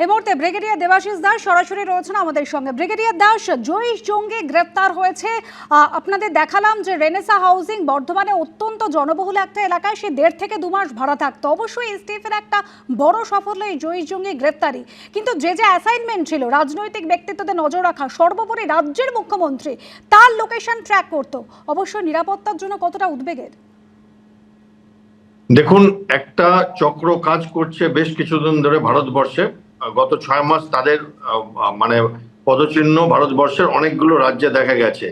এই মুহূর্তে ব্রিগেডিয়ার দেবাশিস দাস সরাসরি রয়েছেন আমাদের সঙ্গে। ব্রিগেডিয়ার দাস, জয়ীশ জঙ্গি গ্রেপ্তার হয়েছে। আপনাদের দেখালাম যে রেনেসা হাউজিং বর্ধমানে অত্যন্ত জনবহুল একটা এলাকায় সে 1.5 থেকে 2 মাস ভাড়া থাকতো। অবশ্যই এসটিএফের একটা বড় সাফল্য এই জয়ীশ জঙ্গি গ্রেপ্তারি, কিন্তু যে অ্যাসাইনমেন্ট ছিল রাজনৈতিক ব্যক্তিত্বদের নজর রাখা, সর্বোপরি রাজ্যের মুখ্যমন্ত্রী তার লোকেশন ট্র্যাক করতো, অবশ্যই নিরাপত্তার জন্য কতটা উদ্বেগের? দেখুন, একটা চক্র কাজ করছে বেশ কিছুদিন ধরে ভারতবর্ষে। গত 6 মাস তাদের মানে পদচিহ্ন ভারতবর্ষের অনেকগুলো রাজ্যে দেখা গেছে।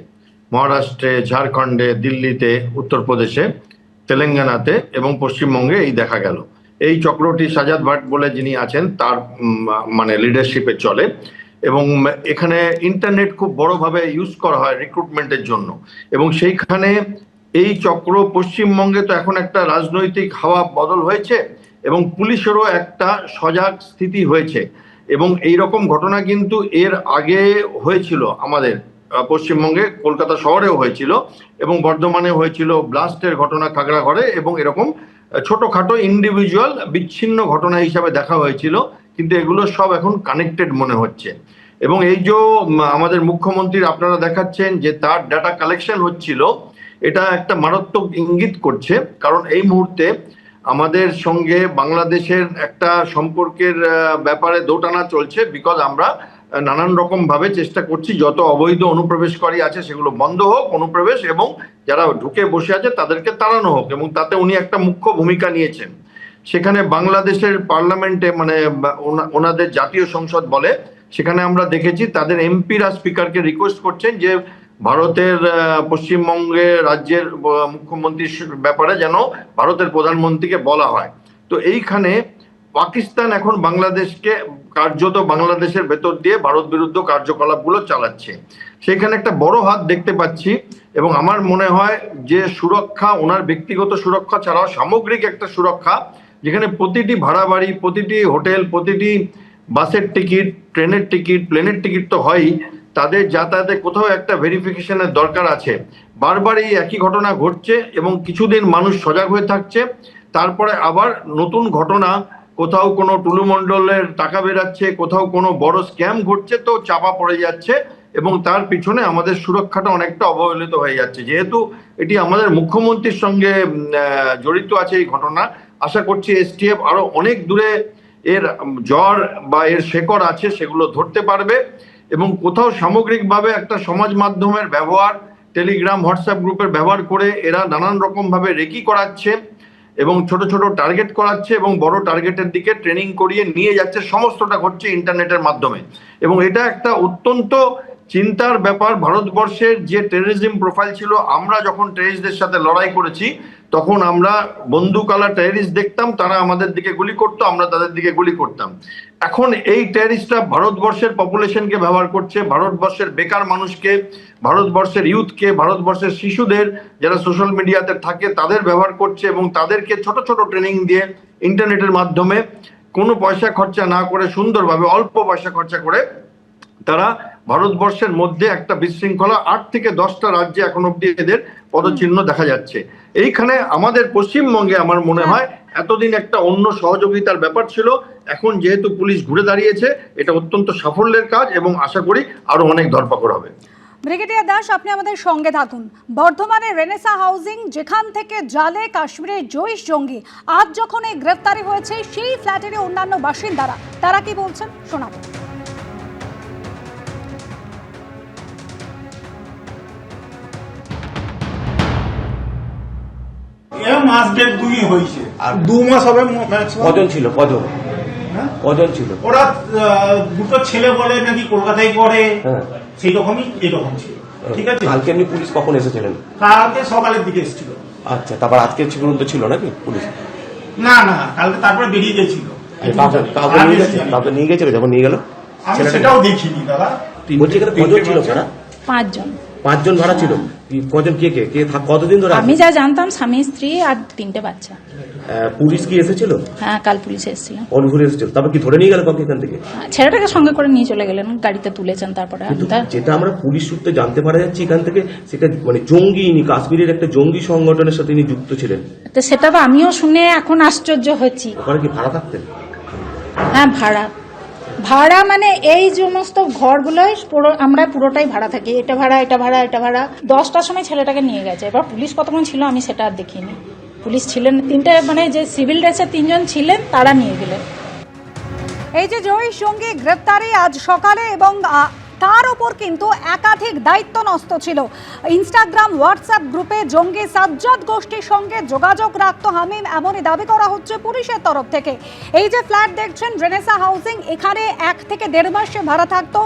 মহারাষ্ট্রে, ঝাড়খণ্ডে, দিল্লিতে, উত্তরপ্রদেশে, তেলেঙ্গানাতে এবং পশ্চিমবঙ্গে এই দেখা গেল। এই চক্রটি সাজাদ ভাট বলে যিনি আছেন তার মানে লিডারশিপে চলে এবং এখানে ইন্টারনেট খুব বড়ভাবে ইউজ করা হয় রিক্রুটমেন্টের জন্য। এবং সেইখানে এই চক্র পশ্চিমবঙ্গে তো এখন একটা রাজনৈতিক হাওয়া বদল হয়েছে এবং পুলিশেরও একটা সজাগ স্থিতি হয়েছে। এবং এই রকম ঘটনা কিন্তু এর আগে হয়েছিল আমাদের পশ্চিমবঙ্গে, কলকাতা শহরেও হয়েছিল এবং বর্ধমানে হয়েছিল ব্লাস্টের ঘটনা খাগড়াঘরে, এবং এরকম ছোটখাটো ইন্ডিভিজুয়াল বিচ্ছিন্ন ঘটনা হিসাবে দেখা হয়েছিল, কিন্তু এগুলো সব এখন কানেক্টেড মনে হচ্ছে। এবং এই যে আমাদের মুখ্যমন্ত্রীর আপনারা দেখাচ্ছেন যে তার ডাটা কালেকশন হচ্ছিল, এটা একটা মারাত্মক ইঙ্গিত করছে। কারণ এই মুহূর্তে আমাদের সঙ্গে বাংলাদেশের একটা সম্পর্কের ব্যাপারে দোটানা চলছে, বিকজ আমরা নানান রকম ভাবে চেষ্টা করছি যত অবৈধ অনুপ্রবেশকারী আছে সেগুলো বন্ধ হোক অনুপ্রবেশ, এবং যারা ঢুকে বসে আছে তাদেরকে তাড়ানো হোক। এবং তাতে উনি একটা মুখ্য ভূমিকা নিয়েছেন। সেখানে বাংলাদেশের পার্লামেন্টে মানে ওনাদের জাতীয় সংসদ বলে, সেখানে আমরা দেখেছি তাদের এমপিরা স্পিকারকে রিকোয়েস্ট করছেন যে ভারতের পশ্চিমবঙ্গে রাজ্যের মুখ্যমন্ত্রীর ব্যাপারে যেন ভারতের প্রধানমন্ত্রীকে বলা হয়। তো এইখানে পাকিস্তান এখন বাংলাদেশকে কার্যত বাংলাদেশের ভেতর দিয়ে ভারত বিরুদ্ধ কার্যকলাপগুলো চালাচ্ছে। সেখানে একটা বড় হাত দেখতে পাচ্ছি। এবং আমার মনে হয় যে সুরক্ষা, ওনার ব্যক্তিগত সুরক্ষা ছাড়াও সামগ্রিক একটা সুরক্ষা, যেখানে প্রতিটি ভাড়া বাড়ি, প্রতিটি হোটেল, প্রতিটি বাসের টিকিট, ট্রেনের টিকিট, প্লেনের টিকিট তো হয়ই, তাদের যাতায়াতে কোথাও একটা ভেরিফিকেশনের দরকার আছে। বারবার এই একই ঘটনা ঘটছে এবং কিছুদিন মানুষ সজাগ হয়ে থাকছে, তারপরে আবার নতুন ঘটনা, কোথাও কোনো টুলুমণ্ডলের টাকা বেরাচ্ছে, কোথাও কোনো বড় স্ক্যাম ঘটছে, তো চাপা পড়ে যাচ্ছে এবং তার পিছনে আমাদের সুরক্ষাটা অনেকটা অবহেলিত হয়ে যাচ্ছে। যেহেতু এটি আমাদের মুখ্যমন্ত্রীর সঙ্গে জড়িত আছে এই ঘটনা, আশা করছি এসটিএফ আরো অনেক দূরে এর জ্বর বা এর শেকড় আছে সেগুলো ধরতে পারবে। এবং কোথাও সামগ্রিকভাবে একটা সমাজ মাধ্যমের ব্যবহার, টেলিগ্রাম, হোয়াটসঅ্যাপ গ্রুপের ব্যবহার করে এরা নানান রকম ভাবে রেকি করাচ্ছে এবং ছোট ছোট টার্গেট করাচ্ছে এবং বড় টার্গেটের দিকে ট্রেনিং করিয়ে নিয়ে যাচ্ছে। সমস্তটা ঘটছে ইন্টারনেটের মাধ্যমে এবং এটা একটা অত্যন্ত চিন্তার ব্যাপার। ভারতবর্ষের যে টেররিজম প্রোফাইল ছিল, আমরা যখন টেররিস্টদের সাথে লড়াই করেছি তখন আমরা বন্দুকওয়ালা টেররিস্ট দেখতাম, তারা আমাদের দিকে গুলি করতো, আমরা তাদের দিকে গুলি করতাম। এখন এই টেররিস্টরা ভারতবর্ষের পপুলেশনকে ব্যবহার করছে, ভারতবর্ষের বেকার মানুষকে, ভারতবর্ষের ইউথকে, ভারতবর্ষের শিশুদের যারা সোশ্যাল মিডিয়াতে থাকে তাদের ব্যবহার করছে এবং তাদেরকে ছোট ছোট ট্রেনিং দিয়ে ইন্টারনেটের মাধ্যমে কোনো পয়সা খরচা না করে সুন্দরভাবে অল্প পয়সা খরচা করে তারা ভারতবর্ষের মধ্যে একটা বিশৃঙ্খলা 8 থেকে 10টা রাজ্যে এখন অব্দি এদের পদচিহ্ন দেখা যাচ্ছে। এইখানে আমাদের পশ্চিমবঙ্গে আমার মনে হয় এতদিন একটা অন্য সহযোগিতার ব্যাপার ছিল, এখন যেহেতু পুলিশ ঘুরে দাঁড়িয়েছে, এটা অত্যন্ত সাফল্যের কাজ এবং আশা করি আরো অনেক ধরপাকড় হবে। ব্রিগেডিয়ার দাস, আপনি আমাদের সঙ্গে থাকুন। বর্ধমানের রেনেসা হাউজিং, যেখান থেকে জালে কাশ্মীরের জয়ীশ জঙ্গি, আজ যখন এই গ্রেফতারি হয়েছে, সেই ফ্ল্যাটের অন্যান্য বাসিন্দারা তারা কি বলছেন শোনাবো। মাস দেড় দুই হয়েছে আর 2 মাস হবে। কজন ছিল? কজন ছিল? ওরা দুটো ছেলে বলে নাকি কলকাতায় পড়ে, সেই রকমই এরকম ছিল। ঠিক আছে। কালকে এমনি পুলিশ কখন এসেছিলেন? কালকে সকালের দিকে এসেছিল। আচ্ছা, তারপর আজকে পর্যন্ত ছিল নাকি পুলিশ? না না, কালকে তারপরে বেরিয়ে গেছিল। কাউকে নিয়ে গেছিল? যখন নিয়ে গেল সেটাও দেখিনি দাদা। বলছি এখানে কজন ছিল? 5 জন ভাড়া ছিল। কজন? কে কে কে কতদিন ধরে? আমি যা জানতাম স্বামী স্ত্রী আর 3টে বাচ্চা। পুলিশ কি এসেছিল? হ্যাঁ, কাল পুলিশ এসেছিল। অনুপুর এসেছিল, তারপর কি ধরে নিয়ে গেল কাউকে এখান থেকে? ছেলেটাকে সঙ্গে করে নিয়ে চলে গেলেন, গাড়িতে তুলেছেন। তারপরে যেটা আমরা পুলিশ সূত্রে জানতে পারা যাচ্ছে এখান থেকে, সেটা মানে জঙ্গি, ইনি কাশ্মীরের একটা জঙ্গি সংগঠনের সাথে ইনি যুক্ত ছিলেন। তো সেটা তো আমিও শুনে এখন আশ্চর্য হচ্ছি। ওখানে কি ভাড়া থাকতেন? হ্যাঁ, ভাড়া ভাড়া মানে এই সমস্ত ঘরগুলোই পুরো আমরা পুরোটাই ভাড়া থাকি, এটা ভাড়া এটা ভাড়া এটা ভাড়া। 10টার সময় ছেলেটাকে নিয়ে গেছে, এবার পুলিশ কতক্ষণ ছিল আমি সেটা আর দেখিনি। পুলিশ ছিলেন 3টে, মানে যে সিভিল ড্রেসে 3জন ছিলেন তারা নিয়ে গেলেন। এই যে জয়ীশ জঙ্গি গ্রেপ্তারি আজ সকালে এবং তার উপর কিন্তু একাধিক দায়িত্ব ন্যস্ত ছিল। ইনস্টাগ্রাম হোয়াটসঅ্যাপ গ্রুপে জঙ্গি সাজ্জাদ গোষ্ঠীর সঙ্গে যোগাযোগ রাখতো হামিম, এমনই দাবি করা হচ্ছে পুলিশের তরফ থেকে। এই যে ফ্ল্যাট দেখছেন রেনেসা হাউজিং, এখানে 1 থেকে 1.5 মাস সে ভাড়া থাকতো।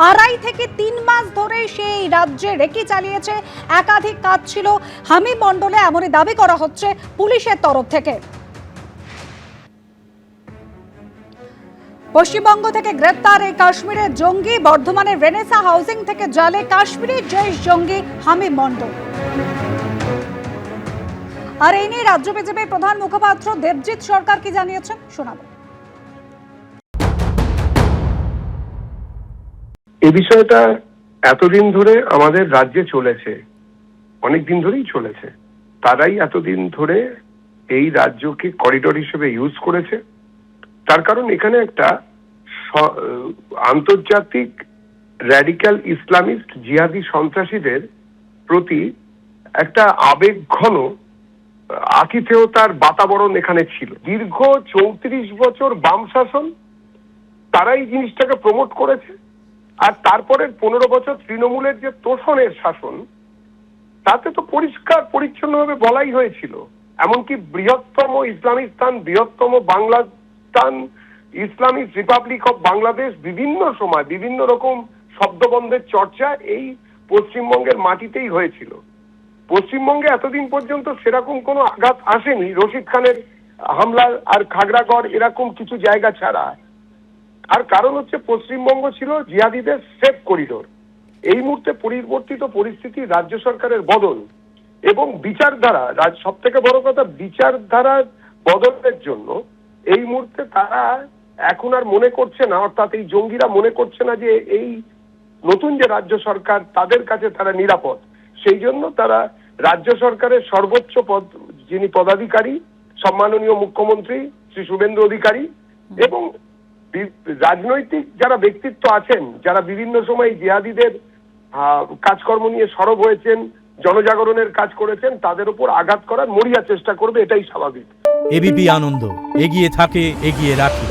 2.5 থেকে 3 মাস ধরে সেই রাজ্যে রেকি চালিয়েছে, একাধিক কাজ ছিল হামিম মণ্ডলে, এমনই দাবি করা হচ্ছে পুলিশের তরফ থেকে। পশ্চিমবঙ্গ থেকে গ্রেপ্তার এই কাশ্মীরের জঙ্গি, বর্ধমানের রেনেসা হাউজিং থেকে জালে কাশ্মীরের জয়ীশ জঙ্গি হামিম মণ্ডল। আর এই নিয়ে রাজ্য বিজেপির প্রধান মুখপাত্র দেবজিৎ সরকার কি জানিয়েছেন শোনাবো। এই বিষয়টা এতদিন ধরে আমাদের রাজ্যে চলেছে, অনেক দিন ধরেই চলেছে। তারাই এতদিন ধরে এই রাজ্যকে করিডোর হিসেবে ইউজ করেছে। তার কারণ এখানে একটা আন্তর্জাতিক র্যাডিক্যাল ইসলামিস্ট জিহাদি সন্ত্রাসীদের প্রতি একটা আবেগঘন আতিথেয়তার বাতাবরণ এখানে ছিল। দীর্ঘ 34 বছর বাম শাসন, তারাই জিনিসটাকে প্রমোট করেছে। আর তারপরের 15 বছর তৃণমূলের যে তোষণের শাসন, তাতে তো পরিষ্কার পরিচ্ছন্নভাবে বলাই হয়েছিল। এমনকি বৃহত্তম ইসলামিস্তান, বৃহত্তম বাংলাস্তান, ইসলামিক রিপাবলিক অফ বাংলাদেশ, বিভিন্ন সময় বিভিন্ন রকম শব্দবন্ধের চর্চা এই পশ্চিমবঙ্গের মাটিতেই হয়েছিল। পশ্চিমবঙ্গে এতদিন পর্যন্ত সেরকম কোনো আঘাত আসেনি রশিদ খানের হামলা আর খাগড়াগড় এরকম কিছু জায়গা ছাড়া। আর কারণ হচ্ছে পশ্চিমবঙ্গ ছিল জিহাদিদের সেফ করিডোর। এই মুহূর্তে পরিবর্তিত পরিস্থিতি, রাজ্য সরকারের বদল এবং বিচারধারা, সব থেকে বড় কথা বিচারধারার বদলের জন্য এই মুহূর্তে তারা এখন আর মনে করছে না, অর্থাৎ এই জঙ্গিরা মনে করছে না যে এই নতুন যে রাজ্য সরকার তাদের কাছে তারা নিরাপদ। সেই জন্য তারা রাজ্য সরকারের সর্বোচ্চ যিনি পদাধিকারী সম্মাননীয় মুখ্যমন্ত্রী শ্রী শুভেন্দু অধিকারী এবং রাজনৈতিক যারা ব্যক্তিত্ব আছেন, যারা বিভিন্ন সময় জিহাদিদের কাজকর্ম নিয়ে সরব হয়েছেন, জনজাগরণের কাজ করেছেন, তাদের উপর আঘাত করার মরিয়া চেষ্টা করবে, এটাই স্বাভাবিক। এবিপি আনন্দ, এগিয়ে থাকে, এগিয়ে রাখে।